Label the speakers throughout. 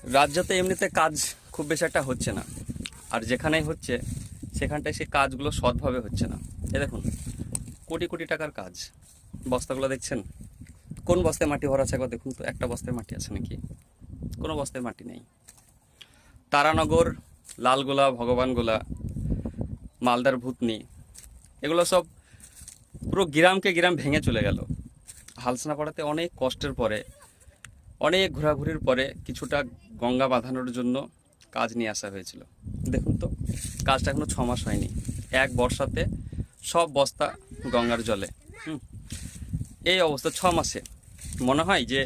Speaker 1: রাজ্যতে এমনিতে কাজ খুব বেশি একটা হচ্ছে না, আর যেখানেই হচ্ছে সেখানটায় সেই কাজগুলো সৎভাবে হচ্ছে না। এ দেখুন, কোটি কোটি টাকার কাজ। বস্তাগুলো দেখছেন? কোন বস্তায় মাটি ভরা আছে একবার দেখুন তো। একটা বস্তায় মাটি আছে নাকি? কোনো বস্তায় মাটি নেই। তারানগর, লালগোলা, ভগবানগোলা, মালদার ভূতনি, এগুলো সব পুরো গ্রামকে গ্রাম ভেঙে চলে গেল। হালসনাপাড়াতে অনেক কষ্টের পরে, অনেক ঘোরাঘুরির পরে কিছুটা গঙ্গা বাঁধানোর জন্য কাজ নিয়ে আসা হয়েছিল। দেখুন তো, কাজটা এখনো 6 মাস হয়নি। এক বর্ষাতে সব বস্তা গঙ্গার জলে। হুম, এই অবস্থা 6 মাসে। মনে হয় যে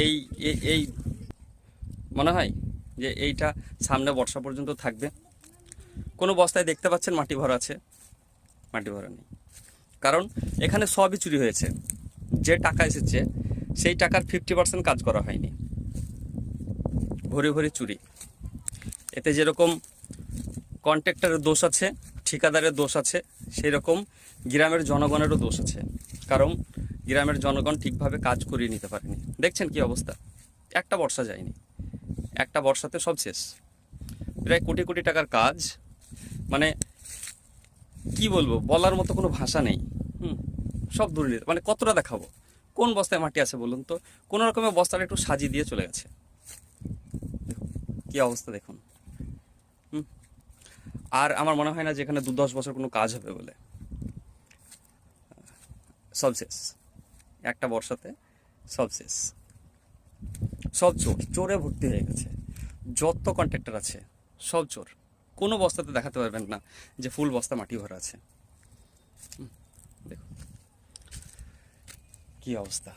Speaker 1: এই এই এই মনে হয় যে এইটা সামনে বর্ষা পর্যন্ত থাকবে। কোনো বস্তায় দেখতে পাচ্ছেন মাটি ভরা আছে? মাটি ভরা নেই। কারণ এখানে সবই চুরি হয়েছে। যে টাকা এসেছে সেই টাকার 50% কাজ করা হয়নি। ভরি ভরি চুরি। এতে যেরকম কন্ট্রাক্টরের দোষ আছে, ঠিকাদারের দোষ আছে, সেই রকম গ্রামের জনগণেরও দোষ আছে। কারণ গ্রামের জনগণ ঠিকভাবে কাজ করিয়ে নিতে পারেনি। দেখছেন কি অবস্থা? একটা বর্ষা যায়নি, একটা বর্ষাতে সব শেষ। প্রায় কোটি কোটি টাকার কাজ, মানে কি বলবো, বলার মতো কোনো ভাষা নেই। হুম, সব দুর্নীতি। মানে কতটা দেখাবো? কোন বস্তায় মাটি আছে বলুন তো? কোনো রকমের বস্তাটা একটু সাজিয়ে দিয়ে চলে গেছে। কি অবস্থা দেখুন। হুম, আর আমার মনে হয় না যে এখানে 2-10 বছর কোনো কাজ হবে বলে। সব শেষ, একটা বর্ষাতে সব শেষ। সব চোর, চোরে ভর্তি হয়ে গেছে। যত কন্ট্রাক্টর আছে সব চোর। কোনো বস্তাতে দেখাতে পারবেন না যে ফুল বস্তা মাটি ভরা আছে। দেখুন কি অবস্থা।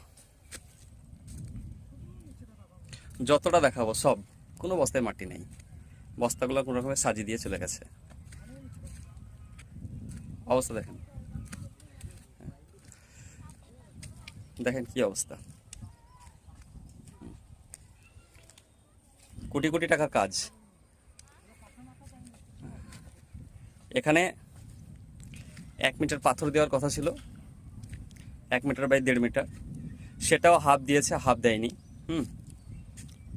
Speaker 1: যতটা দেখাবো সব, কোনো বস্তায় মাটি নেই। বস্তাগুলো কোনো রকমের সাজিয়ে দিয়ে চলে গেছে। অবস্থা দেখেন, দেখেন কি অবস্থা। কোটি কোটি টাকা কাজ। এখানে 1 মিটার পাথর দেওয়ার কথা ছিল, 1 মিটার বাই 1.5 মিটার, সেটাও হাফ দিয়েছে, হাফ দেয়নি। হুম,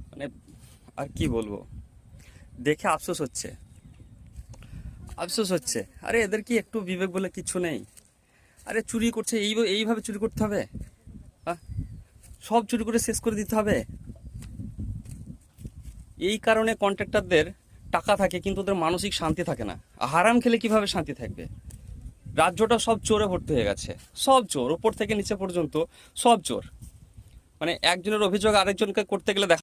Speaker 1: মানে আর কি বলবো, দেখে আফসোস হচ্ছে, আফসোস হচ্ছে। আরে এদের কি একটু বিবেক বলে কিছু নেই? আরে চুরি করছে, এইভাবে চুরি করতে হবে? হ্যাঁ, সব চুরি করে শেষ করে দিতে হবে? এই কারণে কন্ট্রাক্টরদের টাকা থাকে কিন্তু ওদের মানসিক শান্তি থাকে না। হারাম খেলে কিভাবে শান্তি থাকবে? রাজ্যটা সব চোরে ভর্তি হয়ে গেছে। সব চোর, ওপর থেকে নিচে পর্যন্ত সব চোর। মানে একজনের অভিযোগ আরেকজনকে করতে গেলে দেখা